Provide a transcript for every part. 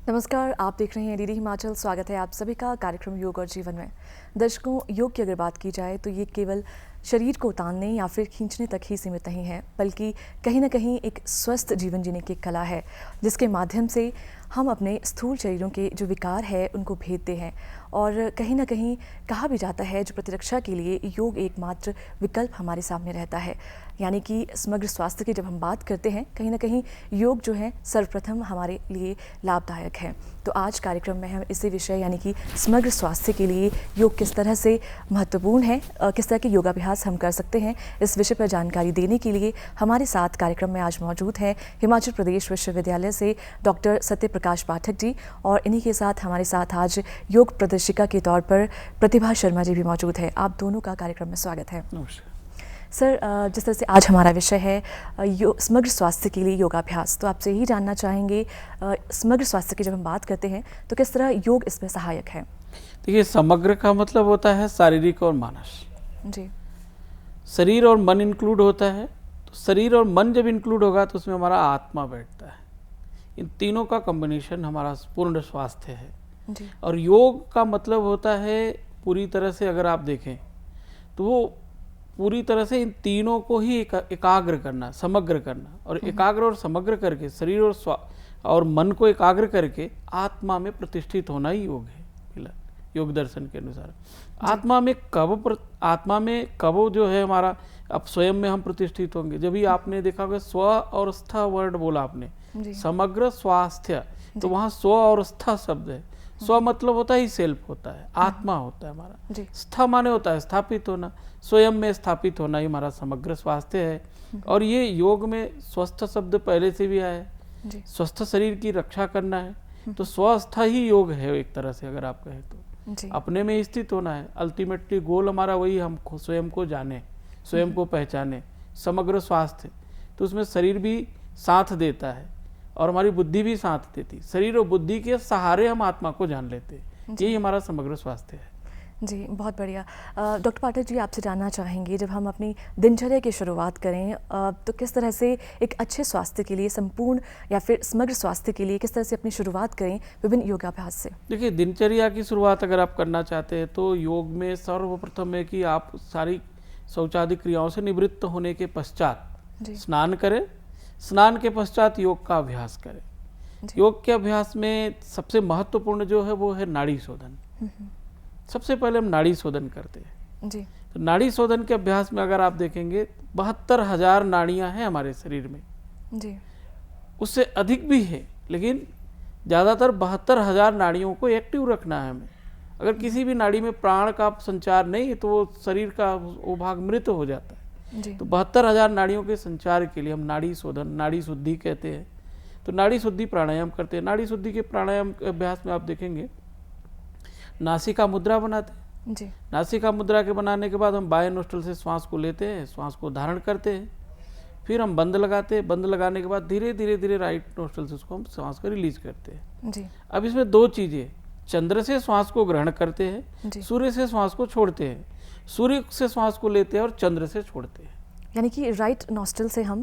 नमस्कार, आप देख रहे हैं डीडी हिमाचल। स्वागत है आप सभी का कार्यक्रम योग और जीवन में। दर्शकों, योग की अगर बात की जाए तो ये केवल शरीर को तानने या फिर खींचने तक ही सीमित नहीं है, बल्कि कहीं ना कहीं एक स्वस्थ जीवन जीने की कला है, जिसके माध्यम से हम अपने स्थूल शरीरों के जो विकार है उनको भेदते हैं। और कहीं ना कहीं कहा भी जाता है जो प्रतिरक्षा के लिए योग एकमात्र विकल्प हमारे सामने रहता है। यानी कि समग्र स्वास्थ्य की जब हम बात करते हैं, कहीं ना कहीं योग जो है सर्वप्रथम हमारे लिए लाभदायक है। तो आज कार्यक्रम में हम इसी विषय यानी कि समग्र स्वास्थ्य के लिए योग किस तरह से महत्वपूर्ण है, किस तरह के योगाभ्यास हम कर सकते हैं, इस विषय पर जानकारी देने के लिए हमारे साथ कार्यक्रम में आज मौजूद हैं हिमाचल प्रदेश विश्वविद्यालय से डॉक्टर सत्य प्रकाश पाठक जी, और इन्हीं के साथ हमारे साथ आज योग प्रदर्शिका के तौर पर प्रतिभा शर्मा जी भी मौजूद है। आप दोनों का कार्यक्रम में स्वागत है। सर, जिस तरह से आज हमारा विषय है समग्र स्वास्थ्य के लिए योगाभ्यास, तो आपसे यही जानना चाहेंगे समग्र स्वास्थ्य की जब हम बात करते हैं तो किस तरह योग इसमें सहायक है? देखिए, समग्र का मतलब होता है शारीरिक और मानस। जी। शरीर और मन इंक्लूड होता है, तो शरीर और मन जब इंक्लूड होगा तो उसमें हमारा आत्मा बैठता है। इन तीनों का कॉम्बिनेशन हमारा पूर्ण स्वास्थ्य है। जी। और योग का मतलब होता है पूरी तरह से अगर आप देखें तो वो पूरी तरह से इन तीनों को ही एकाग्र करना, समग्र करना, और एकाग्र और समग्र करके शरीर और मन को एकाग्र करके आत्मा में प्रतिष्ठित होना ही योग है। योग दर्शन के अनुसार आत्मा में कब जो है हमारा अब स्वयं में हम प्रतिष्ठित होंगे, जब भी आपने देखा होगा स्व और स्थ वर्ड बोला आपने, समग्र स्वास्थ्य, तो वहाँ स्व और स्थ शब्द है। स्व मतलब होता है सेल्फ होता है, आत्मा होता है हमारा। स्थ माने होता है स्थापित होना, स्वयं में स्थापित होना ही हमारा समग्र स्वास्थ्य है। और ये योग में स्वस्थ शब्द पहले से भी आया है, स्वस्थ शरीर की रक्षा करना है, तो स्वस्थ ही योग है एक तरह से अगर आप कहें तो। अपने में स्थित होना है, अल्टीमेटली गोल हमारा वही, हम स्वयं को जाने, स्वयं को पहचाने, समग्र स्वास्थ्य। तो उसमें शरीर भी साथ देता है और हमारी बुद्धि भी साथ देती। शरीर और बुद्धि के सहारे हम आत्मा को जान लेते हैं, यही हमारा समग्र स्वास्थ्य है। जी, बहुत बढ़िया। डॉक्टर पाठक जी, आपसे जानना चाहेंगे, जब हम अपनी दिनचर्या की शुरुआत करें तो किस तरह से एक अच्छे स्वास्थ्य के लिए, संपूर्ण या फिर समग्र स्वास्थ्य के लिए किस तरह से अपनी शुरुआत करें विभिन्न योगाभ्यास से? देखिए, दिनचर्या की शुरुआत अगर आप करना चाहते हैं तो योग में सर्वप्रथम है कि आप सारी शौचादि क्रियाओं से निवृत्त होने के पश्चात स्नान करें। स्नान के पश्चात योग का अभ्यास करें। योग के अभ्यास में सबसे महत्वपूर्ण जो है वो है नाड़ी शोधन। सबसे पहले हम नाड़ी शोधन करते हैं। जी। तो नाड़ी शोधन के अभ्यास में अगर आप देखेंगे 72,000 नाड़ियां हैं हमारे शरीर में। जी। उससे अधिक भी है, लेकिन ज़्यादातर 72,000 नाड़ियों को एक्टिव रखना है हमें। अगर किसी भी नाड़ी में प्राण का संचार नहीं है तो वो शरीर का वो भाग मृत हो जाता है। जी। तो 72,000 नाड़ियों के संचार के लिए हम नाड़ी शोधन, नाड़ी शुद्धि कहते हैं। तो नाड़ी शुद्धि प्राणायाम करते हैं। नाड़ी शुद्धि के प्राणायाम के अभ्यास में आप देखेंगे नासिका मुद्रा बनाते हैं। जी। नासिका मुद्रा के बनाने के बाद हम बाएं नोस्ट्रल से श्वास को लेते हैं, श्वास को धारण करते हैं, फिर हम बंद लगाते हैं। बंद लगाने के बाद धीरे धीरे धीरे राइट नोस्ट्रल से उसको हम श्वास को रिलीज करते हैं। जी। अब इसमें दो चीज़ें, चंद्र से श्वास को ग्रहण करते हैं, सूर्य से श्वास को छोड़ते हैं। सूर्य से श्वास को लेते हैं और चंद्र से छोड़ते हैं। यानी कि राइट नॉस्ट्रल से हम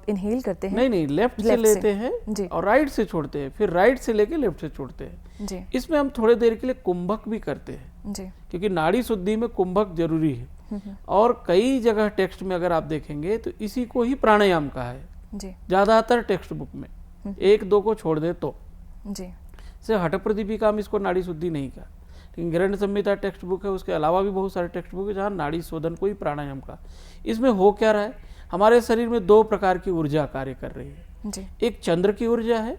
इनहेल करते हैं? नहीं, लेफ्ट से लेते हैं और राइट से छोड़ते हैं, फिर राइट से लेके लेफ्ट से छोड़ते हैं। जी। इसमें हम थोड़ी देर के लिए कुंभक भी करते हैं। जी। क्योंकि नाड़ी शुद्धि में कुंभक जरूरी है। और कई जगह टेक्स्ट में अगर आप देखेंगे तो इसी को ही प्राणायाम कहा है। जी। ज्यादातर टेक्स्ट बुक में, एक दो को छोड़ दे तो। जी। से हठ प्रदीपिका में इसको नाड़ी शुद्धि नहीं कहा, लेकिन गृहण संहिता टेक्स्ट बुक है, उसके अलावा भी बहुत सारे टेक्स्ट बुक है जहाँ नाड़ी शोधन को ही प्राणायाम का। इसमें हो क्या रहा है, हमारे शरीर में दो प्रकार की ऊर्जा कार्य कर रही है। जी। एक चंद्र की ऊर्जा है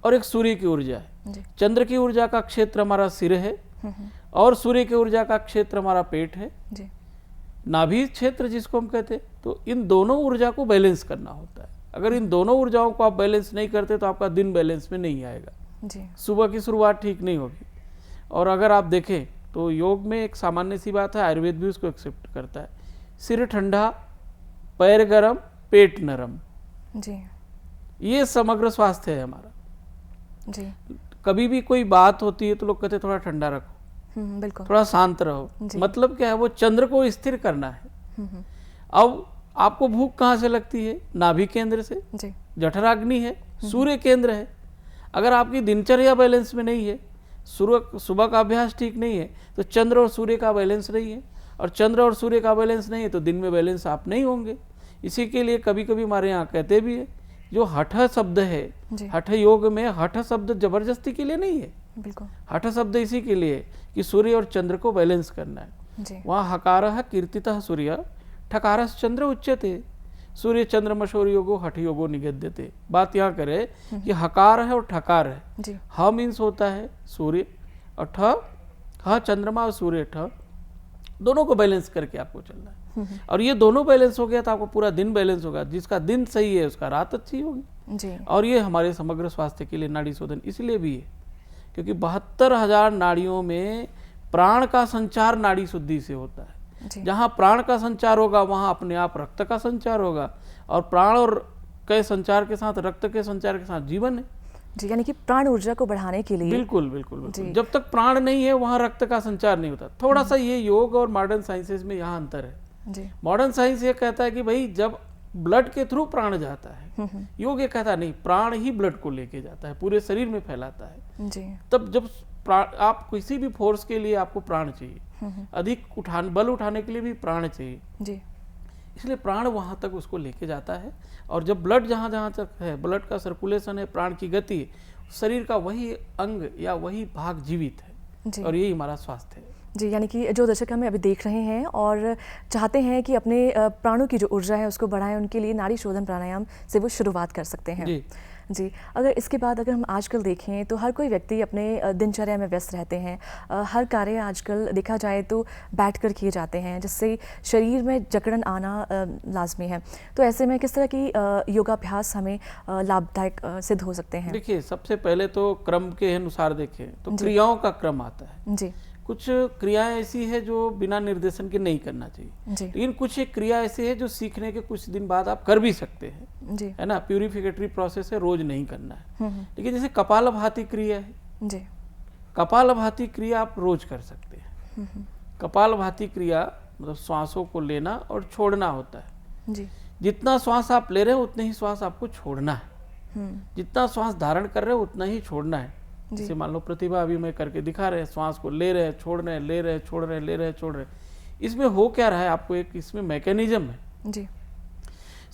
और एक सूर्य की ऊर्जा है। चंद्र की ऊर्जा का क्षेत्र हमारा सिर है और सूर्य की ऊर्जा का क्षेत्र हमारा पेट है, नाभि क्षेत्र जिसको हम कहते हैं। तो इन दोनों ऊर्जा को बैलेंस करना होता है। अगर इन दोनों ऊर्जाओं को आप बैलेंस नहीं करते तो आपका दिन बैलेंस में नहीं आएगा। सुबह की शुरुआत ठीक नहीं होगी। और अगर आप देखें तो योग में एक सामान्य सी बात है, आयुर्वेद भी उसको एक्सेप्ट करता है, सिर ठंडा, पैर गरम, पेट नरम। जी। ये समग्र स्वास्थ्य है हमारा। जी। कभी भी कोई बात होती है तो लोग कहते हैं थोड़ा ठंडा रखो, बिल्कुल, थोड़ा शांत रहो। मतलब क्या है, वो चंद्र को स्थिर करना है। अब आपको भूख कहाँ से लगती है? नाभि केंद्र से। जठराग्नि है, सूर्य केंद्र है। अगर आपकी दिनचर्या बैलेंस में नहीं है, सुबह का अभ्यास ठीक नहीं है, तो चंद्र और सूर्य का बैलेंस नहीं है, और चंद्र और सूर्य का बैलेंस नहीं है तो दिन में बैलेंस आप नहीं होंगे। इसी के लिए कभी कभी हमारे यहाँ कहते भी है, जो हठ शब्द है, हठ योग में हठ शब्द जबरदस्ती के लिए नहीं है, बिल्कुल हठ शब्द इसी के लिए कि सूर्य और चंद्र को बैलेंस करना है। वहाँ हकारः कीर्तितः सूर्य ठकारस चंद्र उच्यते, सूर्य चंद्रमशोर योगो हठ योगो निगद्यते। बात यहाँ करे कि हकार है और ठकार है। ह मीन्स होता है सूर्य और ठ, ह चंद्रमा और सूर्य, ठ दोनों को बैलेंस करके आपको चलना है। और ये दोनों बैलेंस हो गया तो आपको पूरा दिन बैलेंस होगा। जिसका दिन सही है उसका रात अच्छी होगी। और ये हमारे समग्र स्वास्थ्य के लिए नाड़ी शोधन इसलिए भी है क्योंकि 72,000 नाड़ियों में प्राण का संचार नाड़ी शुद्धि से होता है। जहाँ प्राण का संचार होगा वहाँ अपने आप रक्त का संचार होगा, और प्राण और के संचार के साथ रक्त के संचार के साथ जीवन है जी। यानी कि प्राण ऊर्जा को बढ़ाने के लिए बिल्कुल बिल्कुल बिल्कुल। जब तक प्राण नहीं है वहाँ रक्त का संचार नहीं होता। थोड़ा सा ये योग और मॉडर्न साइंसेज में यहाँ अंतर है। मॉडर्न साइंस ये कहता है कि भाई जब ब्लड के थ्रू प्राण जाता है, योग ये कहता नहीं, प्राण ही ब्लड को लेके जाता है, पूरे शरीर में फैलाता है जी। तब जब आप किसी भी फोर्स के लिए आपको प्राण चाहिए, अधिक बल उठाने के लिए भी प्राण चाहिए जी। इसलिए प्राण वहां तक उसको लेके जाता है, और जब ब्लड जहां जहां तक है, ब्लड का सर्कुलेशन है, प्राण की गति, शरीर का वही अंग या वही भाग जीवित है, और यही हमारा स्वास्थ्य है जी। यानी कि जो दर्शक हमें अभी देख रहे हैं और चाहते हैं कि अपने प्राणों की जो ऊर्जा है उसको बढ़ाएं, उनके लिए नाड़ी शोधन प्राणायाम से वो शुरुआत कर सकते हैं जी। अगर इसके बाद अगर हम आजकल देखें तो हर कोई व्यक्ति अपने दिनचर्या में व्यस्त रहते हैं। हर कार्य आजकल देखा जाए तो बैठकर किए जाते हैं, जिससे शरीर में जकड़न आना लाजमी है। तो ऐसे में किस तरह की योगाभ्यास हमें लाभदायक सिद्ध हो सकते हैं? देखिए, सबसे पहले तो क्रम के अनुसार देखें तो क्रियाओं का क्रम आता है जी। कुछ क्रियाएं ऐसी है जो बिना निर्देशन के नहीं करना चाहिए, लेकिन कुछ एक क्रिया ऐसी है जो सीखने के कुछ दिन बाद आप कर भी सकते हैं जी। है ना, प्यूरिफिकेटरी प्रोसेस है, रोज नहीं करना है। लेकिन जैसे कपालभाति क्रिया है जी, कपालभाति क्रिया आप रोज कर सकते हैं। कपालभाति क्रिया मतलब श्वासों को लेना और छोड़ना होता है जी। जितना श्वास आप ले रहे हैं उतने ही श्वास आपको छोड़ना है, जितना श्वास धारण कर रहे हो उतना ही छोड़ना है। जैसे मान लो प्रतिभा अभी मैं करके दिखा रहे हैं, श्वास को ले रहे हैं, छोड़ रहे हैं, ले रहे हैं, छोड़ रहे हैं, ले रहे हैं, छोड़ रहे हैं। इसमें हो क्या रहा है, आपको एक इसमें मैकेनिज्म है जी।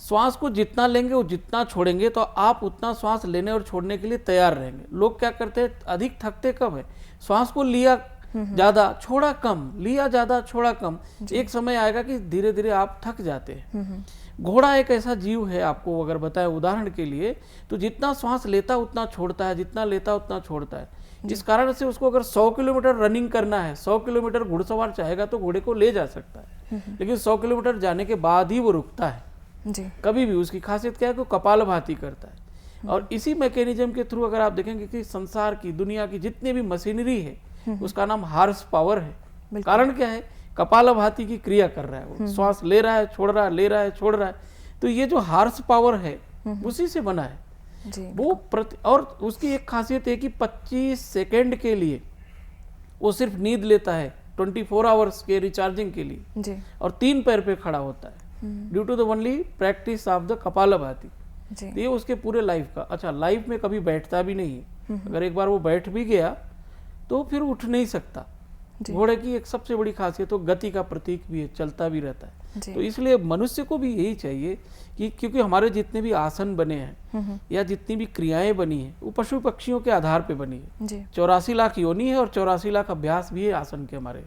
श्वास को जितना लेंगे और जितना छोड़ेंगे तो आप उतना श्वास लेने और छोड़ने के लिए तैयार रहेंगे। लोग क्या करते हैं, अधिक थकते कब है, श्वास को लिया ज्यादा छोड़ा कम, लिया ज्यादा छोड़ा कम। एक समय आएगा कि धीरे धीरे आप थक जाते हैं। घोड़ा एक ऐसा जीव है, आपको अगर बताएं उदाहरण के लिए, तो जितना श्वास लेता उतना छोड़ता है, जितना लेता उतना छोड़ता है। जिस कारण से उसको अगर 100 किलोमीटर रनिंग करना है, 100 किलोमीटर घुड़सवार चाहेगा तो घोड़े को ले जा सकता है, लेकिन 100 किलोमीटर जाने के बाद ही वो रुकता है जी। कभी भी। उसकी खासियत क्या है कि कपालभाति करता है। और इसी मैकेनिज्म के थ्रू अगर आप देखेंगे कि संसार की, दुनिया की जितनी भी मशीनरी है उसका नाम हार्स पावर है। कारण क्या है, कपालभाति की क्रिया कर रहा है, वो श्वास ले रहा है, छोड़ रहा है, ले रहा है, छोड़ रहा है। तो ये जो हार्स पावर है उसी से बना है जी। वो और उसकी एक खासियत है कि 25 सेकेंड के लिए वो सिर्फ नींद लेता है, 24 आवर्स के रिचार्जिंग के लिए जी। और 3 पैर पे खड़ा होता है due to the only practice of the Kapalbhati. ये उसके पूरे लाइफ का। अच्छा, लाइफ में कभी बैठता भी नहीं है। अगर एक बार वो बैठ भी गया तो फिर उठ नहीं सकता। घोड़े की एक सबसे बड़ी खासियत तो गति का प्रतीक भी है, चलता भी रहता है। तो इसलिए मनुष्य को भी यही चाहिए कि क्योंकि हमारे जितने भी आसन बने हैं या जितनी भी क्रियाएं बनी हैं वो पशु पक्षियों के आधार पे बनी है। 84 लाख योनि है और 84 लाख अभ्यास भी है आसन के हमारे।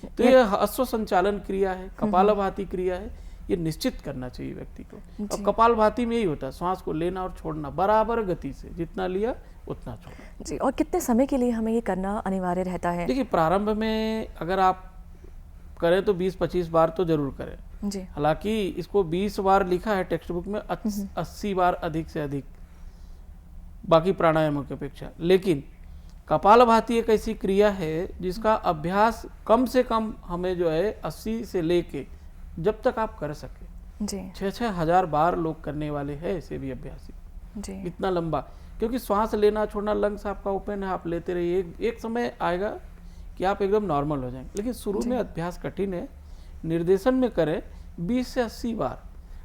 तो ये अश्व संचालन क्रिया है, कपालभाति क्रिया है, ये निश्चित करना चाहिए व्यक्ति को। और कपालभाति में यही होता है, श्वास को लेना और छोड़ना बराबर गति से, जितना लिया उतना छोड़ा जी। और कितने समय के लिए हमें ये करना अनिवार्य रहता है? देखिए, प्रारंभ में अगर आप करें तो 20-25 बार तो जरूर करें जी। हालांकि इसको 20 बार लिखा है टेक्स्ट बुक में, 80 बार अधिक से अधिक बाकी प्राणायामों की अपेक्षा। लेकिन कपालभाति एक ऐसी क्रिया है जिसका अभ्यास कम से कम हमें जो है 80 से लेके जब तक आप कर सके जी। 6-6 हजार बार लोग करने वाले हैं ऐसे भी अभ्यासी जी। इतना लंबा, क्योंकि श्वास लेना छोड़ना, लंग्स आपका ओपन है, आप लेते रहिए। एक समय आएगा कि आप एकदम नॉर्मल हो जाएंगे। लेकिन शुरू में अभ्यास कठिन है, निर्देशन में करें 20 से 80 बार।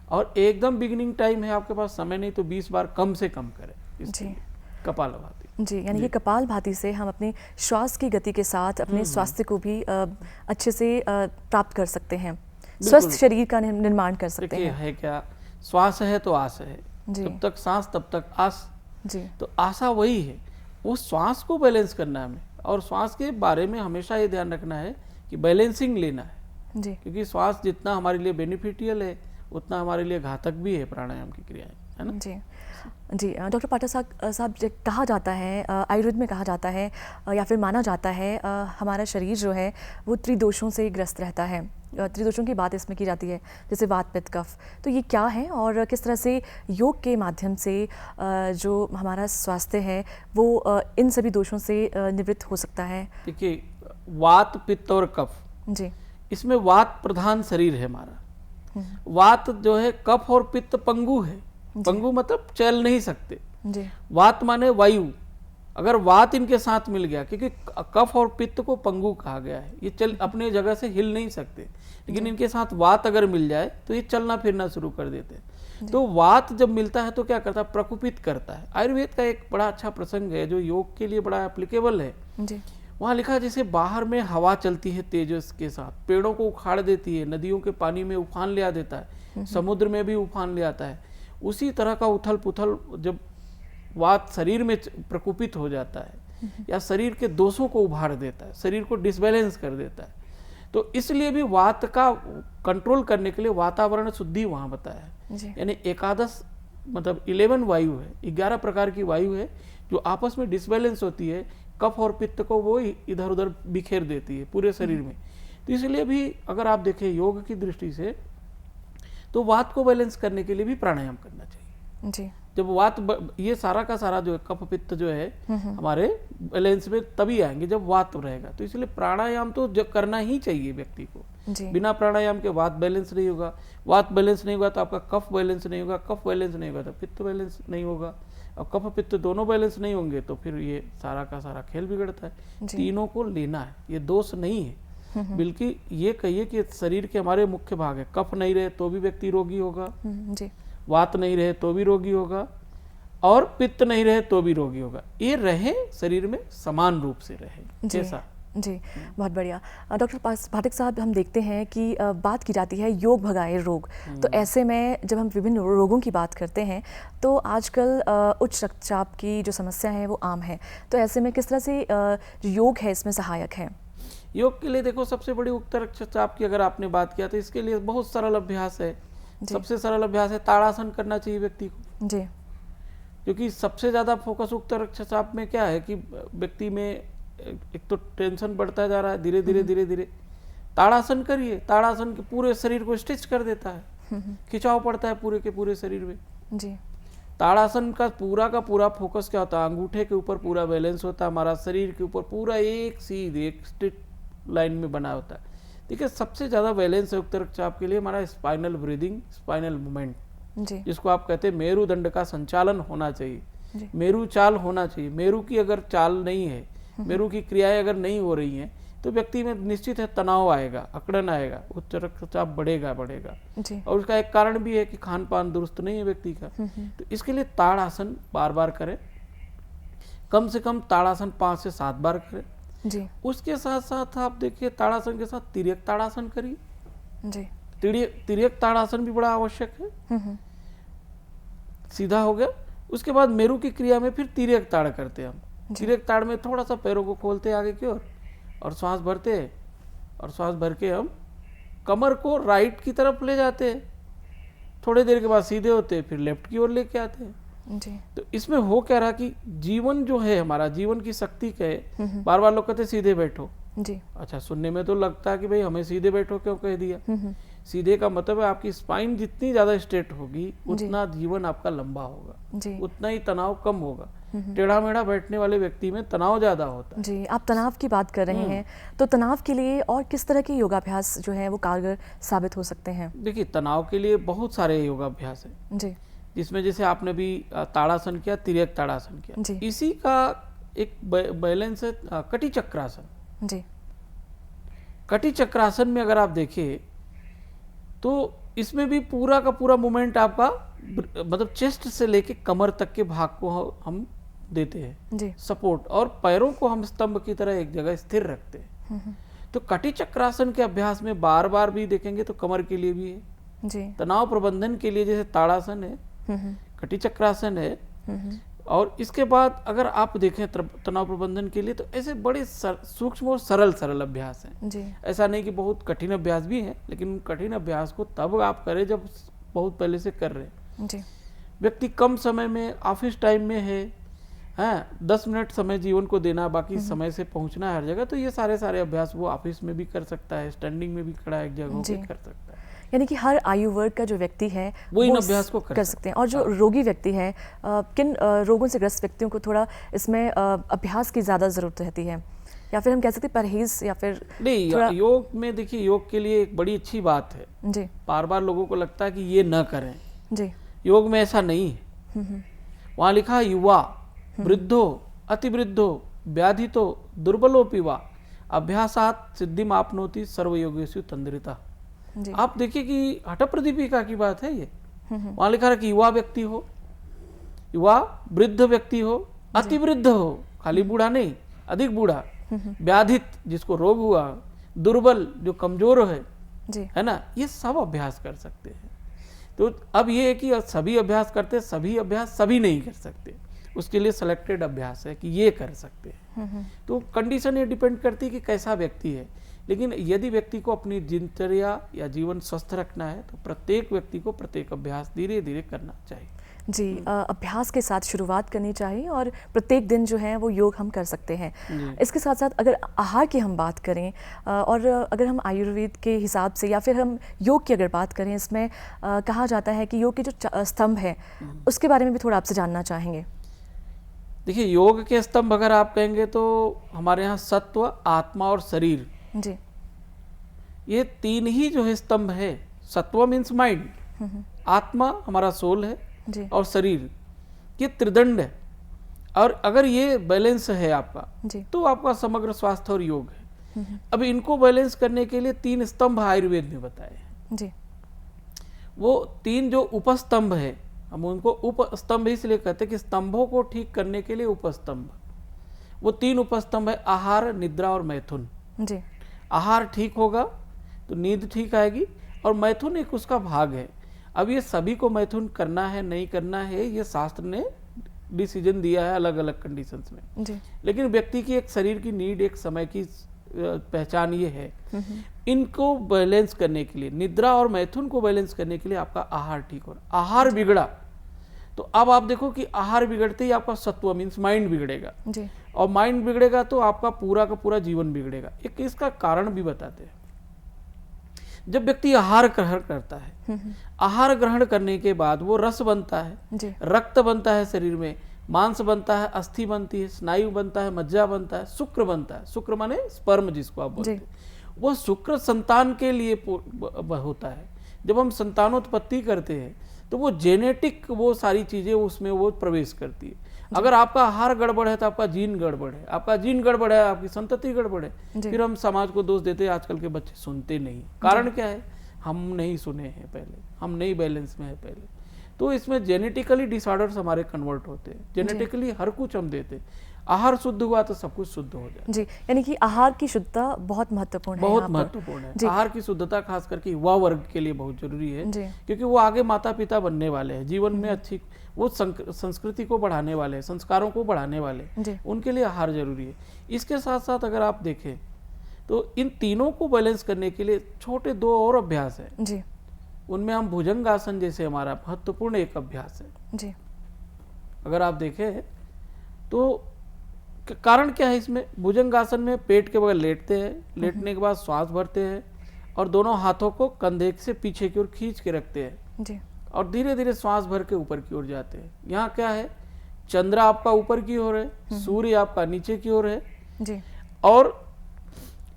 और एकदम बिगिनिंग टाइम है, आपके पास समय नहीं तो 20 बार कम से कम करें कपालभाति। जी, यानी कि कपालभाति से हम अपने श्वास की गति के साथ अपने स्वास्थ्य को भी अच्छे से प्राप्त कर सकते हैं, स्वस्थ शरीर का निर्माण कर सकते देखिए हैं। है क्या, श्वास है तो आस है, जी। जब तक सांस तब तक आस। जी। तो आशा वही है, उस श्वास को बैलेंस करना है हमें, और श्वास के बारे में हमेशा ये ध्यान रखना है कि बैलेंसिंग लेना है, जी। क्योंकि श्वास जितना हमारे लिए बेनिफिशियल है उतना हमारे लिए घातक भी है प्राणायाम की क्रियाएं, है ना। जी जी। डॉक्टर पाठक साहब कहा जाता है, आयुर्वेद में कहा जाता है या फिर माना जाता है, हमारा शरीर जो है वो त्रिदोषों से ग्रस्त रहता है। त्रिदोषों की बात इसमें की जाती है, जैसे वात पित्त कफ। तो ये क्या है और किस तरह से योग के माध्यम से जो हमारा स्वास्थ्य है वो इन सभी दोषों से निवृत्त हो सकता है? देखिए, वात पित्त और कफ, जी। इसमें वात प्रधान शरीर है हमारा। वात जो है, कफ और पित्त पंगु है। पंगु मतलब चल नहीं सकते। जी। वात माने वायु, अगर वात इनके साथ मिल गया, क्योंकि कफ और पित्त को पंगु कहा गया है, ये चल अपने जगह से हिल नहीं सकते, लेकिन इनके साथ वात अगर मिल जाए तो ये चलना फिरना शुरू कर देते हैं। तो वात जब मिलता है तो क्या करता है, प्रकुपित करता है। आयुर्वेद का एक बड़ा अच्छा प्रसंग है जो योग के लिए बड़ा एप्लीकेबल है। जी। वहाँ लिखा, जैसे बाहर में हवा चलती है तेजस के साथ, पेड़ों को उखाड़ देती है, नदियों के पानी में उफान ले आ देता है, समुद्र में भी उफान ले आता है, उसी तरह का उथल पुथल जब वात शरीर में प्रकोपित हो जाता है या शरीर के दोषों को उभार देता है, शरीर को डिसबैलेंस कर देता है, तो इसलिए भी वात का कंट्रोल करने के लिए वातावरण शुद्धि वहाँ बताया है। यानी एकादश मतलब 11 वायु है, 11 प्रकार की वायु है जो आपस में डिसबैलेंस होती है, कफ और पित्त को वो इधर उधर बिखेर देती है पूरे शरीर में। तो इसलिए भी अगर आप देखें योग की दृष्टि से, तो वात को बैलेंस करने के लिए भी प्राणायाम करना चाहिए। जी। जब वात ये सारा का सारा जो है कफ पित्त जो है हमारे बैलेंस में तभी आएंगे जब वात रहेगा। तो इसलिए प्राणायाम तो जब करना ही चाहिए व्यक्ति को। जी। बिना प्राणायाम के वात बैलेंस नहीं होगा, वात बैलेंस नहीं होगा तो आपका कफ बैलेंस नहीं होगा, कफ बैलेंस नहीं होगा तो पित्त बैलेंस नहीं होगा, और कफ पित्त दोनों बैलेंस नहीं होंगे तो फिर ये सारा का सारा खेल बिगड़ता है। तीनों को लेना है, ये दोष नहीं है, बल्कि ये कहिए कि शरीर के हमारे मुख्य भाग है। कफ नहीं रहे तो भी व्यक्ति रोगी होगा, जी। वात नहीं रहे तो भी रोगी होगा, और पित्त नहीं रहे तो भी रोगी होगा। ये रहे शरीर में समान रूप से रहे, जैसा। जी, बहुत बढ़िया। डॉक्टर पाठक साहब, हम देखते हैं कि बात की जाती है योग भगाए रोग। तो ऐसे में जब हम विभिन्न रोगों की बात करते हैं तो आजकल उच्च रक्तचाप की जो समस्या है वो आम है। तो ऐसे में किस तरह से योग है इसमें सहायक है? योग के लिए देखो, सबसे बड़ी उच्च रक्तचाप की अगर आपने बात किया तो इसके लिए बहुत सरल अभ्यास है। सबसे सरल अभ्यास है ताड़ासन करना चाहिए व्यक्ति को। जी। क्योंकि सबसे ज़्यादा फोकस उच्च रक्तचाप में क्या है कि व्यक्ति में एक तो टेंशन बढ़ता जा रहा है, धीरे धीरे धीरे धीरे। ताड़ासन करिए, ताड़ासन के पूरे शरीर को स्ट्रेच कर देता है, खिंचाव पड़ता है पूरे के पूरे शरीर में। जी। ताड़ासन का पूरा फोकस क्या होता है, अंगूठे के ऊपर पूरा बैलेंस होता है, हमारा शरीर के ऊपर पूरा एक सीधे एक स्ट्रेट लाइन में बना होता है। देखिए, सबसे ज़्यादा बैलेंस है उच्च रक्तचाप के लिए हमारा स्पाइनल ब्रीदिंग, स्पाइनल मूवमेंट, जिसको आप कहते हैं मेरुदंड का संचालन होना चाहिए, मेरु चाल होना चाहिए। मेरु की अगर चाल नहीं है, मेरु की क्रियाएं अगर नहीं हो रही हैं, तो व्यक्ति में निश्चित है तनाव आएगा, अकड़न आएगा, उच्च रक्तचाप बढ़ेगा। और उसका एक कारण भी है कि खान पान दुरुस्त नहीं है व्यक्ति का। तो इसके लिए ताड़ासन बार बार करें, कम से कम ताड़ासन 5 से 7 बार करें। जी। उसके साथ साथ आप देखिए ताड़ासन के साथ तिर्यक ताड़ासन करिए। जी। तिर्यक ताड़ासन भी बड़ा आवश्यक है। सीधा हो गया, उसके बाद मेरु की क्रिया में फिर तिर्यक ताड़ करते हैं हम। तिर्यक ताड़ में थोड़ा सा पैरों को खोलते हैं आगे की ओर और श्वास भरते हैं, और श्वास भर के हम कमर को राइट की तरफ ले जाते हैं, थोड़ी देर के बाद सीधे होते हैं, फिर लेफ्ट की ओर लेके आते हैं। जी। तो इसमें हो क्या रहा कि जीवन जो है हमारा, जीवन की शक्ति कहे, बार बार लोग कहते हैं सीधे बैठो। जी। अच्छा, सुनने में तो लगता है कि भाई हमें सीधे बैठो क्यों कह दिया। सीधे का मतलब है आपकी स्पाइन जितनी ज्यादा स्ट्रेट होगी उतना जीवन आपका लंबा होगा, उतना ही तनाव कम होगा। टेढ़ा मेढ़ा बैठने वाले व्यक्ति में तनाव ज्यादा होता है। जी, आप तनाव की बात कर रहे हैं, तो तनाव के लिए और किस तरह के योगाभ्यास जो है वो कारगर साबित हो सकते हैं? देखिए, तनाव के लिए बहुत सारे योगाभ्यास हैं। जी। जिसमें जैसे आपने भी ताड़ासन किया, तिर्यक ताड़ासन किया, इसी का एक बैलेंस है कटी चक्रासन। जी। कटी चक्रासन में अगर आप देखिए तो इसमें भी पूरा का पूरा मूवमेंट आपका मतलब चेस्ट से लेके कमर तक के भाग को हम देते हैं, जी। सपोर्ट, और पैरों को हम स्तंभ की तरह एक जगह स्थिर रखते हैं। तो कटी चक्रासन के अभ्यास में बार बार भी देखेंगे तो कमर के लिए भी है, जी। तनाव प्रबंधन के लिए जैसे ताड़ासन है, कटी चक्रासन है, और इसके बाद अगर आप देखें तनाव प्रबंधन के लिए तो ऐसे बड़े सूक्ष्म और सरल अभ्यास हैं। जी। ऐसा नहीं कि बहुत कठिन अभ्यास भी हैं, लेकिन उन कठिन अभ्यास को तब आप करें जब बहुत पहले से कर रहे हैं। जी। व्यक्ति कम समय में ऑफिस टाइम में है, 10 मिनट समय जीवन को देना, बाकी समय से पहुंचना है हर जगह, तो ये सारे अभ्यास वो ऑफिस में भी कर सकता है, स्टैंडिंग में भी खड़ा एक जगह पे कर सकता है। यानी कि हर आयु वर्ग का जो व्यक्ति है वो इन अभ्यास को कर सकते हैं। और जो रोगी व्यक्ति है, किन रोगों से ग्रस्त व्यक्तियों को थोड़ा इसमें अभ्यास की ज़्यादा ज़रूरत रहती है, या फिर हम कह सकते हैं परहेज, या फिर नहीं? योग में देखिए, योग के लिए एक बड़ी अच्छी बात है जी, बार बार लोगों को लगता है कि ये न करें। जी। योग में ऐसा नहीं है। वहाँ लिखा है युवा, वृद्धो, अतिवृद्धो, व्याधितो, दुर्बलोपि वा अभ्यासात सिद्धिम आपनोति सर्वयोगेषु तंद्रिता। आप देखिए कि हठ प्रदीपिका की बात है ये। वहां लिखा है कि युवा व्यक्ति हो, युवा वृद्ध व्यक्ति हो, अतिवृद्ध हो, खाली बूढ़ा नहीं, अधिक बूढ़ा, व्याधित जिसको रोग हुआ, दुर्बल जो कमजोर है ना, ये सब अभ्यास कर सकते हैं। तो अब ये है कि सभी अभ्यास करते, सभी अभ्यास सभी नहीं कर सकते, उसके लिए सिलेक्टेड अभ्यास है कि ये कर सकते हैं। तो कंडीशन ये डिपेंड करती है कि कैसा व्यक्ति है। लेकिन यदि व्यक्ति को अपनी दिनचर्या या जीवन स्वस्थ रखना है तो प्रत्येक व्यक्ति को प्रत्येक अभ्यास धीरे धीरे करना चाहिए। जी, अभ्यास के साथ शुरुआत करनी चाहिए और प्रत्येक दिन जो है वो योग हम कर सकते हैं। इसके साथ साथ अगर आहार की हम बात करें, और अगर हम आयुर्वेद के हिसाब से या फिर हम योग की अगर बात करें, इसमें कहा जाता है कि योग के जो स्तंभ है उसके बारे में भी थोड़ा आपसे जानना चाहेंगे। देखिए, योग के स्तंभ अगर आप कहेंगे तो हमारे यहाँ सत्व, आत्मा और शरीर, जी, ये तीन ही जो है स्तंभ है। सत्व मीन्स माइंड, आत्मा हमारा सोल है, और शरीर ये त्रिदंड है। और अगर ये बैलेंस है आपका तो आपका समग्र स्वास्थ्य और योग है। अब इनको बैलेंस करने के लिए 3 स्तंभ आयुर्वेद में बताए हैं। जी। वो 3 जो उपस्तंभ है, हम उनको उपस्तंभ इसलिए कहते हैं कि स्तंभों को ठीक करने के लिए उपस्तंभ। वो 3 उपस्तंभ है, आहार, निद्रा और मैथुन। जी। आहार ठीक होगा तो नींद ठीक आएगी, और मैथुन एक उसका भाग है। अब ये सभी को मैथुन करना है नहीं करना है, ये शास्त्र ने डिसीजन दिया है अलग अलग कंडीशंस में। जी। लेकिन व्यक्ति की एक शरीर की नीड, एक समय की पहचान ये है। इनको बैलेंस करने के लिए, निद्रा और मैथुन को बैलेंस करने के लिए आपका आहार ठीक हो रहा। आहार बिगड़ा तो अब आप देखो कि आहार बिगड़ते ही आपका सत्व मीन्स माइंड बिगड़ेगा, और माइंड बिगड़ेगा तो आपका पूरा का पूरा जीवन बिगड़ेगा। एक इसका कारण भी बताते हैं। जब व्यक्ति आहार ग्रहण करता है, आहार ग्रहण करने के बाद वो रस बनता है, रक्त बनता है शरीर में, मांस बनता है, अस्थि बनती है, स्नायु बनता है, मज्जा बनता है, शुक्र बनता है। शुक्र माने स्पर्म जिसको आप बोलते हैं। वो शुक्र संतान के लिए होता है। जब हम संतानोत्पत्ति करते हैं तो वो जेनेटिक वो सारी चीजें उसमें वो प्रवेश करती है। अगर आपका आहार गड़बड़ है तो आपका जीन गड़बड़ है, आपका जीन गड़बड़ है, आपकी संतति गड़बड़ है। फिर हम समाज को दोष देते हैं। आजकल के बच्चे सुनते नहीं। कारण क्या है? हम नहीं सुने हैं पहले, हम नहीं बैलेंस में है पहले। तो इसमें जेनेटिकली डिसऑर्डर्स हमारे कन्वर्ट होते हैं। जेनेटिकली हर कुछ हम देते हैं। आहार शुद्ध हुआ तो सब कुछ शुद्ध हो जाए। जी, यानी कि आहार की शुद्धता बहुत महत्वपूर्ण है। बहुत महत्वपूर्ण है। आहार की शुद्धता खास करके युवा वर्ग के लिए बहुत जरूरी है, क्योंकि वो आगे माता पिता बनने वाले हैं, जीवन में अच्छी वो संस्कृति को बढ़ाने वाले हैं, संस्कारों को बढ़ाने वाले, उनके लिए आहार जरूरी है। इसके साथ साथ अगर आप देखें तो इन तीनों को बैलेंस करने के लिए छोटे 2 और अभ्यास है जी। उनमें हम भुजंगासन जैसे हमारा महत्वपूर्ण एक अभ्यास है जी। अगर आप देखें तो कारण क्या है इसमें? भुजंगासन में पेट के बगल लेटते हैं, लेटने के बाद श्वास भरते हैं और दोनों हाथों को कंधे से पीछे की ओर खींच के रखते हैं जी। और धीरे धीरे श्वास भर के ऊपर की ओर जाते हैं। यहाँ क्या है? चंद्र आपका ऊपर की ओर है, सूर्य आपका नीचे की ओर है जी। और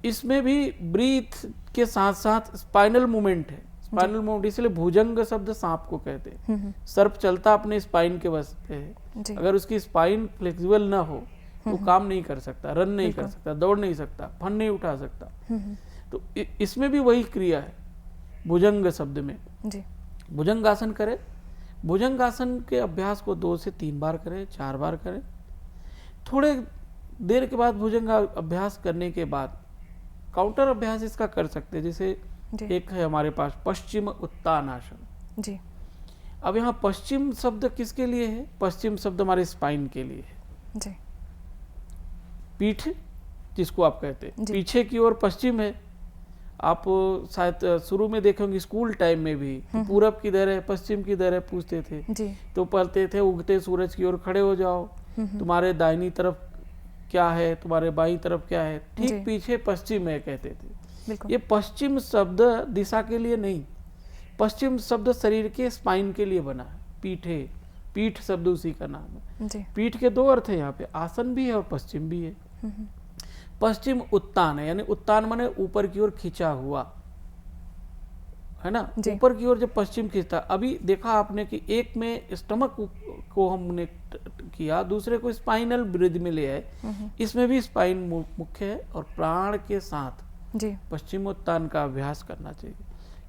इसमें भी ब्रीथ के साथ साथ स्पाइनल मूवमेंट है। स्पाइनल मूवमेंट इसलिए भुजंग शब्द सांप को कहते हैं। सर्प चलता अपने स्पाइन के बस पे है। अगर उसकी स्पाइन फ्लेक्सिबल ना हो तो काम नहीं कर सकता, रन नहीं कर सकता, दौड़ नहीं सकता, फन नहीं उठा सकता। तो इसमें भी वही क्रिया है भुजंग शब्द में जी। भुजंगासन करें। भुजंगासन के अभ्यास को 2 से 3 बार करें, 4 बार करें। थोड़े देर के बाद भुजंग अभ्यास करने के बाद काउंटर अभ्यास इसका कर सकते हैं। जैसे जी एक है हमारे पास पश्चिम उत्तानासन। जी अब यहाँ पश्चिम शब्द किसके लिए है? पश्चिम शब्द हमारे स्पाइन के लिए है। जी पीठ जिसको आप कहते हैं, जी। पीछे की ओर पश्चिम है। आप शायद शुरू में देखेंगे स्कूल टाइम में भी पूरब किधर है पश्चिम किधर है पूछते थे, जी तो पढ़ते थे उगते सूरज की ओर खड़े हो जाओ, तुम्हारे दाहिनी तरफ क्या है, तुम्हारे बाईं तरफ क्या है, जी। ठीक पीछे पश्चिम है कहते थे। बिल्कुल ये पश्चिम शब्द दिशा के लिए नहीं, पश्चिम शब्द शरीर के स्पाइन के लिए बना है। पीठे, पीठ शब्द उसी का नाम है। जी पीठ के दो अर्थ है यहाँ पे, आसन भी है और पश्चिम भी है। पश्चिम उत्तान है, यानी उत्तान माने ऊपर की ओर खींचा हुआ, है ना, जी। ऊपर की ओर जब पश्चिम खींचता। अभी देखा आपने कि एक में स्टमक को हमने किया, दूसरे को स्पाइनल ब्रिज में ले आए, इसमें भी स्पाइन मुख्य है और प्राण के साथ जी पश्चिमोत्तान का अभ्यास करना चाहिए।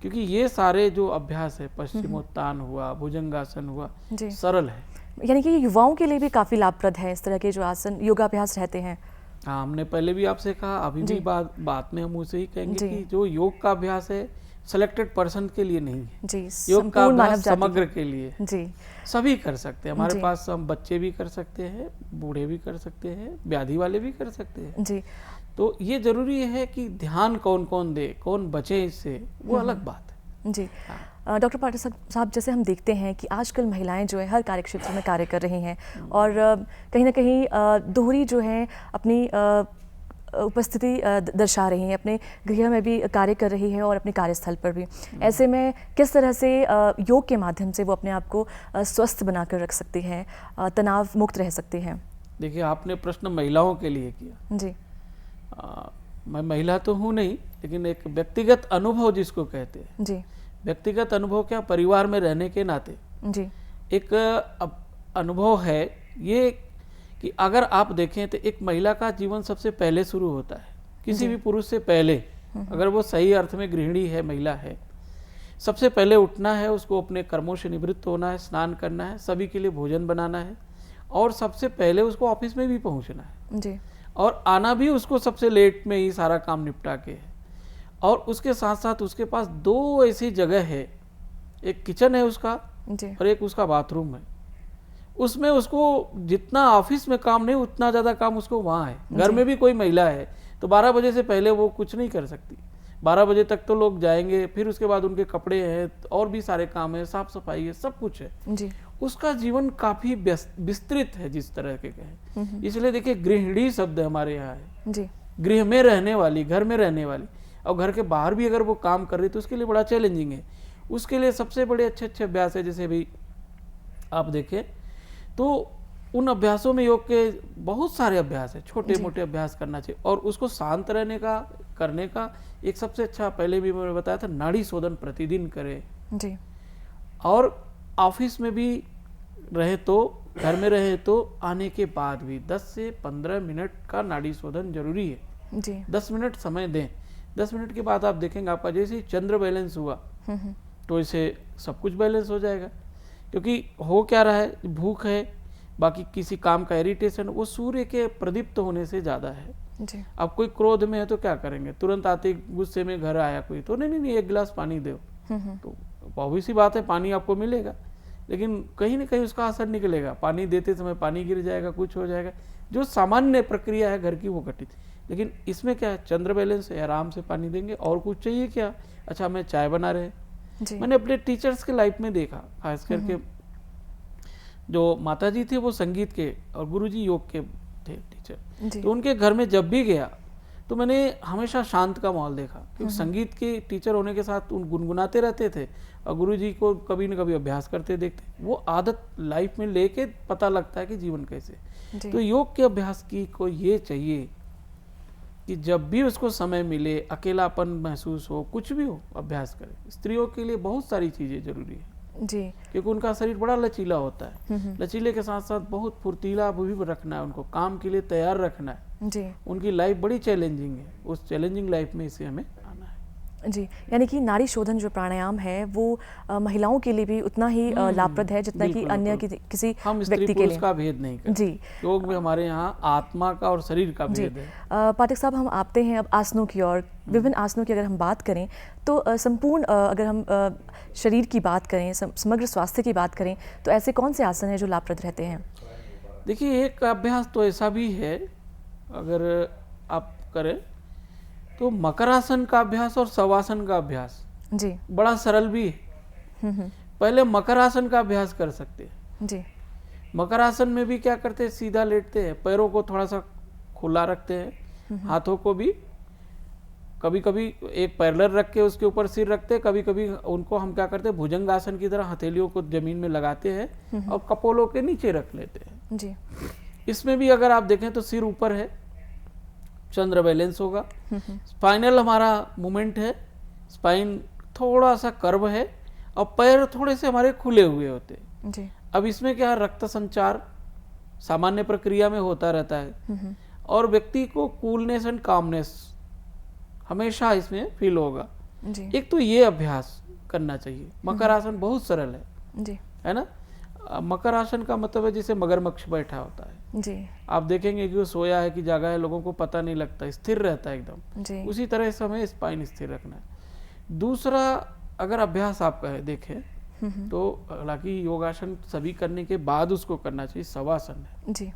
क्योंकि ये सारे जो अभ्यास है, पश्चिमोत्तान हुआ, भुजंगासन हुआ, जी। सरल है। यानी कि युवाओं के लिए भी काफ़ी लाभप्रद है इस तरह के जो आसन योगाभ्यास रहते हैं। हाँ, हमने पहले भी आपसे कहा, अभी जी। भी बात में हम उसे ही कहेंगे जी। कि जो योग का अभ्यास है सिलेक्टेड पर्सन के लिए नहीं है, जी योग का संपूर्ण मानव अभ्यास जाति समग्र के लिए है। जी सभी कर सकते हैं। हमारे जी। पास हम बच्चे भी कर सकते हैं, बूढ़े भी कर सकते हैं, व्याधि वाले भी कर सकते हैं। जी तो ये जरूरी है कि ध्यान कौन कौन दे, कौन बचे इससे, वो अलग बात है। जी। डॉक्टर पाटिल साहब, जैसे हम देखते हैं कि आजकल महिलाएं जो है हर कार्य क्षेत्र में कार्य कर रही हैं और कहीं ना कहीं दोहरी जो है अपनी उपस्थिति दर्शा रही हैं, अपने गृह में भी कार्य कर रही है और अपने कार्यस्थल पर भी। ऐसे में किस तरह से योग के माध्यम से वो अपने आप को स्वस्थ बनाकर रख सकती हैं, तनाव मुक्त रह सकती हैं? देखिए, आपने प्रश्न महिलाओं के लिए किया। जी मैं महिला तो हूँ नहीं, लेकिन एक व्यक्तिगत अनुभव जिसको कहते हैं, जी व्यक्तिगत अनुभव क्या, परिवार में रहने के नाते जी एक अनुभव है ये कि अगर आप देखें तो एक महिला का जीवन सबसे पहले शुरू होता है, किसी भी पुरुष से पहले। अगर वो सही अर्थ में गृहिणी है, महिला है, सबसे पहले उठना है, उसको अपने कर्मों से निवृत्त होना है, स्नान करना है, सभी के लिए भोजन बनाना है और सबसे पहले उसको ऑफिस में भी पहुंचना है जी और आना भी उसको सबसे लेट में ही सारा काम निपटा के है। और उसके साथ साथ उसके पास दो ऐसी जगह है, एक किचन है उसका जी और एक उसका बाथरूम है। उसमें उसको जितना ऑफिस में काम नहीं, उतना ज़्यादा काम उसको वहाँ है। घर में भी कोई महिला है तो 12 बजे से पहले वो कुछ नहीं कर सकती। 12 बजे तक तो लोग जाएंगे, फिर उसके बाद उनके कपड़े हैं और भी सारे काम है, साफ सफाई है, सब कुछ है। जी उसका जीवन काफ़ी विस्तृत है जिस तरह के कहें। इसलिए देखिए, गृहिणी शब्द हमारे यहाँ है, जी गृह में रहने वाली, घर में रहने वाली। और घर के बाहर भी अगर वो काम कर रही तो उसके लिए बड़ा चैलेंजिंग है। उसके लिए सबसे बड़े अच्छे अच्छे अभ्यास है। जैसे भी आप देखें तो उन अभ्यासों में योग के बहुत सारे अभ्यास है, छोटे मोटे अभ्यास करना चाहिए। और उसको शांत रहने का, करने का एक सबसे अच्छा, पहले भी मैंने बताया था, नाड़ी शोधन प्रतिदिन करें। जी और ऑफिस में भी रहे तो, घर में रहे तो आने के बाद भी 10 से 15 मिनट का नाड़ी शोधन जरूरी है। जी 10 मिनट समय दें। 10 मिनट के बाद आप देखेंगे आपका जैसे ही चंद्र बैलेंस हुआ तो इसे सब कुछ बैलेंस हो जाएगा। क्योंकि हो क्या रहा है, भूख है, बाकी किसी काम का इरिटेशन, वो सूर्य के प्रदीप्त होने से ज़्यादा है। जी अब कोई क्रोध में है तो क्या करेंगे, तुरंत आते गुस्से में घर आया कोई तो नहीं एक गिलास पानी दो, तो obvious सी बात है पानी आपको मिलेगा, लेकिन कहीं ना कहीं उसका असर निकलेगा। पानी देते समय पानी गिर जाएगा, कुछ हो जाएगा, जो सामान्य प्रक्रिया है घर की वो घटित। लेकिन इसमें क्या है, चंद्र बैलेंस है, आराम से पानी देंगे। और कुछ चाहिए क्या, अच्छा हमें चाय बना रहे हैं। मैंने अपने टीचर्स के लाइफ में देखा, खास करके जो माता जी थे वो संगीत के और गुरुजी योग के थे टीचर, तो उनके घर में जब भी गया तो मैंने हमेशा शांत का माहौल देखा। क्योंकि संगीत के टीचर होने के साथ उन गुनगुनाते रहते थे और गुरुजी को कभी न कभी अभ्यास करते देखते। वो आदत लाइफ में लेके पता लगता है कि जीवन कैसे। तो योग के अभ्यास की को ये चाहिए कि जब भी उसको समय मिले, अकेलापन महसूस हो, कुछ भी हो, अभ्यास करें। स्त्रियों के लिए बहुत सारी चीज़ें जरूरी है जी, क्योंकि उनका शरीर बड़ा लचीला होता है। लचीले के साथ साथ बहुत फुर्तीला भी रखना है, उनको काम के लिए तैयार रखना है। जी उनकी लाइफ बड़ी चैलेंजिंग है, उस चैलेंजिंग लाइफ में इसे हमें आना है। जी, यानी कि नाड़ी शोधन जो प्राणायाम है वो महिलाओं के लिए भी उतना ही लाभप्रद है जितना कि बिल्कुल, अन्य बिल्कुल। किसी हम स्त्री व्यक्ति के पुरुष लिए। का भेद नहीं करते। जी। योग में हमारे यहाँ आत्मा का और शरीर का जी भेद है। पाठक साहब, हम आते हैं अब आसनों की ओर। विभिन्न आसनों की अगर हम बात करें तो संपूर्ण अगर हम शरीर की बात करें, समग्र स्वास्थ्य की बात करें, तो ऐसे कौन से आसन हैं जो लाभप्रद रहते हैं? देखिए, एक अभ्यास तो ऐसा भी है, अगर आप करें तो मकरासन का अभ्यास और शवासन का अभ्यास जी। बड़ा सरल भी है। पहले मकरासन का अभ्यास कर सकते हैं। जी। मकरासन में भी क्या करते हैं, सीधा लेटते हैं, पैरों को थोड़ा सा खुला रखते हैं, हाथों को भी कभी कभी एक पैरेलल रख के उसके ऊपर सिर रखते हैं, कभी कभी उनको हम क्या करते हैं, भुजंगासन की तरह हथेलियों को जमीन में लगाते हैं और कपोलों के नीचे रख लेते हैं। जी। इसमें भी अगर आप देखें तो सिर ऊपर है, चंद्र बैलेंस होगा, स्पाइनल हमारा मूवमेंट है, स्पाइन थोड़ा सा कर्व है और पैर थोड़े से हमारे खुले हुए होते हैं। जी। अब इसमें क्या है, रक्त संचार सामान्य प्रक्रिया में होता रहता है और व्यक्ति को कूलनेस एंड कामनेस हमेशा इसमें फील होगा। जी। एक तो ये अभ्यास करना चाहिए। मकर आसन बहुत सरल जी। है ना। मकर आसन का मतलब है जिसे मगरमच्छ बैठा होता है। जी। आप देखेंगे कि वो सोया है कि जागा है, लोगों को पता नहीं लगता, स्थिर रहता है एकदम। जी। उसी तरह इस समय स्पाइन स्थिर रखना है। दूसरा अगर अभ्यास आप देखें तो हालांकि योगासन सभी करने के बाद उसको करना चाहिए, शवासन है। जी।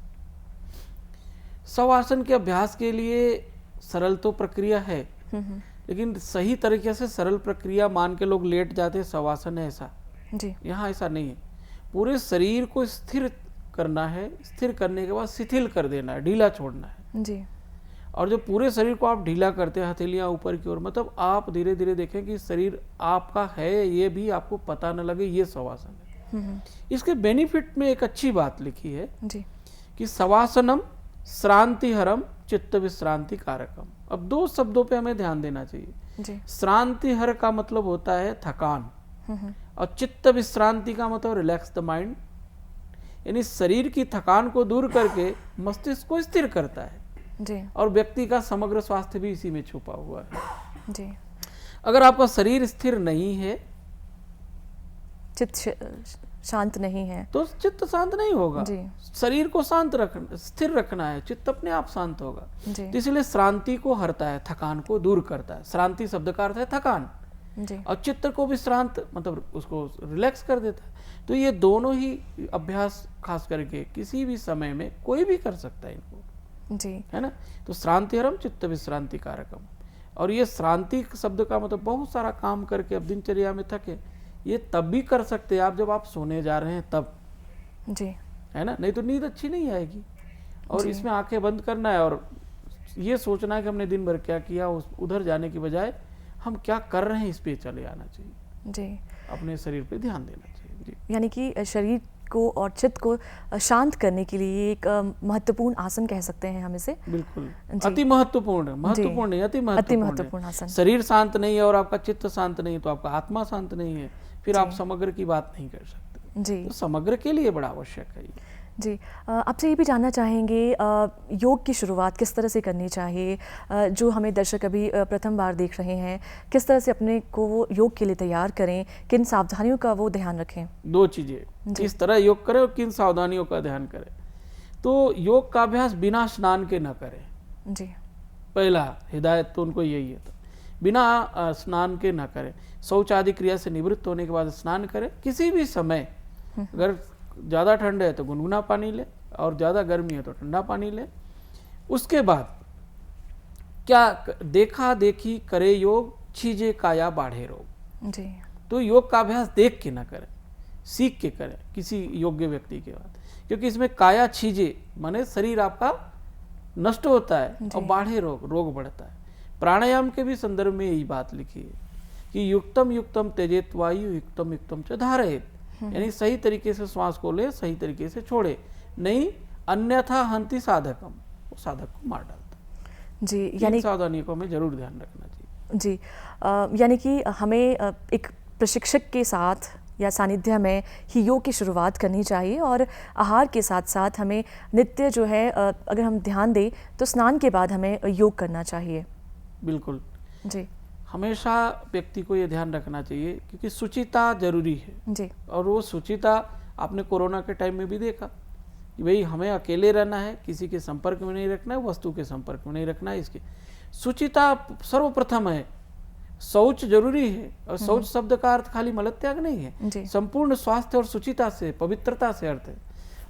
शवासन के अभ्यास के लिए सरल तो प्रक्रिया है, लेकिन सही तरीके से सरल प्रक्रिया मान के लोग लेट जाते हैं, शवासन है ऐसा। जी। यहाँ ऐसा नहीं है। पूरे शरीर को स्थिर करना है, स्थिर करने के बाद शिथिल कर देना है, ढीला छोड़ना है। जी। और जब पूरे शरीर को आप ढीला करते हैं, हथेलियां ऊपर की ओर, मतलब आप धीरे धीरे देखें कि शरीर आपका है, ये भी आपको पता न लगे, ये शवासन है। इसके बेनिफिट में एक अच्छी बात लिखी है जी। कि शवासनम श्रांतिहरम चित्त विश्रांति कारकम। अब दो शब्दों पे हमें ध्यान देना चाहिए। जी। श्रांतिहर का मतलब होता है थकान, और चित्त विश्रांति का मतलब रिलैक्स द माइंड, यानी शरीर की थकान को दूर करके मस्तिष्क को स्थिर करता है। जी। और व्यक्ति का समग्र स्वास्थ्य भी इसी में छुपा हुआ है। जी। अगर आपका शरीर स्थिर नहीं है, चित्त शांत नहीं है, तो चित्त शांत नहीं होगा। जी। शरीर को शांत रखना, स्थिर रखना है, चित्त अपने आप शांत होगा। जी। तो इसलिए श्रांति को हरता है, थकान को दूर करता है। श्रांति शब्द का अर्थ है थकान, जी। और चित्त को भी शांत मतलब उसको रिलैक्स कर देता है। तो ये दोनों ही अभ्यास खास करके किसी भी समय में कोई भी कर सकता है इनको, जी। है ना। तो श्रांतिहरम चित्त विश्रांति कारकम। और ये श्रांति शब्द का मतलब बहुत सारा काम करके अब दिनचर्या में थके, ये तब भी कर सकते हैं आप जब आप सोने जा रहे हैं तब, जी। है ना, नहीं तो नींद अच्छी नहीं आएगी। और जी। इसमें आंखें बंद करना है और ये सोचना है कि हमने दिन भर क्या किया, उधर जाने की बजाय हम क्या कर रहे हैं इस पे चले आना चाहिए। जी। अपने शरीर पे ध्यान देना चाहिए। जी। यानी कि शरीर को और चित्त को शांत करने के लिए एक महत्वपूर्ण आसन कह सकते हैं हम इसे। बिल्कुल, जी। अति महत्वपूर्ण है, महत्वपूर्ण नहीं, अति महत्वपूर्ण आसन। शरीर शांत नहीं है और आपका चित्त शांत नहीं है तो आपका आत्मा शांत नहीं है, फिर जी। आप समग्र की बात नहीं कर सकते। जी। तो समग्र के लिए बड़ा आवश्यक है ये। जी। आपसे ये भी जानना चाहेंगे योग की शुरुआत किस तरह से करनी चाहिए? जो हमें दर्शक अभी प्रथम बार देख रहे हैं, किस तरह से अपने को वो योग के लिए तैयार करें, किन सावधानियों का वो ध्यान रखें? दो चीजें, किस तरह योग करें और किन सावधानियों का ध्यान करें। तो योग का अभ्यास बिना स्नान के न करें। जी। पहला हिदायत तो उनको यही है, तो बिना स्नान के न करें। शौच आदि क्रिया से निवृत्त होने के बाद स्नान करें। किसी भी समय, अगर ज़्यादा ठंड है तो गुनगुना पानी ले और ज़्यादा गर्मी है तो ठंडा पानी ले। उसके बाद क्या देखा देखी करे योग, छीजे काया बाढ़े रोग। जी। तो योग का अभ्यास देख के ना करें, सीख के करें किसी योग्य व्यक्ति के बाद, क्योंकि इसमें काया छीजे माने शरीर आपका नष्ट होता है और बाढ़े रोग बढ़ता है। प्राणायाम के भी संदर्भ में यही बात लिखी है कि युक्तम युक्तम त्यजेत वायु, युक्तम युक्तम च धारयेत, यानी सही तरीके से श्वास को ले, सही तरीके से छोड़े, नहीं अन्यथा हंति साधकम, वो साधक को मार डालता है। जी। यानी सावधानियों को हमें जरूर ध्यान रखना चाहिए। जी। यानी कि हमें एक प्रशिक्षक के साथ या सानिध्य में ही योग की शुरुआत करनी चाहिए और आहार के साथ साथ हमें नित्य जो है अगर हम ध्यान दें तो स्नान के बाद हमें योग करना चाहिए। बिल्कुल। जी। हमेशा व्यक्ति को ये ध्यान रखना चाहिए क्योंकि शुचिता जरूरी है। जी। और वो शुचिता आपने कोरोना के टाइम में भी देखा कि भाई हमें अकेले रहना है, किसी के संपर्क में नहीं रखना है, वस्तु के संपर्क में नहीं रखना है। इसकी शुचिता सर्वप्रथम है। शौच जरूरी है और शौच शब्द का अर्थ खाली मलत्याग नहीं जी। है, संपूर्ण स्वास्थ्य और शुचिता से, पवित्रता से अर्थ है।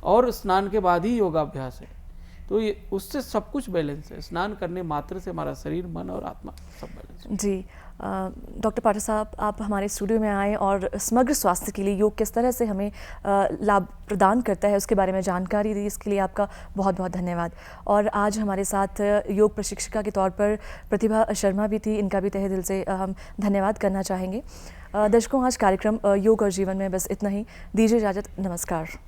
और स्नान के बाद ही योगाभ्यास है, तो ये उससे सब कुछ बैलेंस है। स्नान करने मात्र से हमारा शरीर, मन और आत्मा सब बैलेंस है। जी। डॉक्टर पाठक साहब, आप हमारे स्टूडियो में आए और समग्र स्वास्थ्य के लिए योग किस तरह से हमें लाभ प्रदान करता है उसके बारे में जानकारी दी, इसके लिए आपका बहुत बहुत धन्यवाद। और आज हमारे साथ योग प्रशिक्षिका के तौर पर प्रतिभा शर्मा भी थी, इनका भी तहे दिल से हम धन्यवाद करना चाहेंगे। दर्शकों, आज कार्यक्रम योग और जीवन में बस इतना ही। दीजिए इजाज़त, नमस्कार।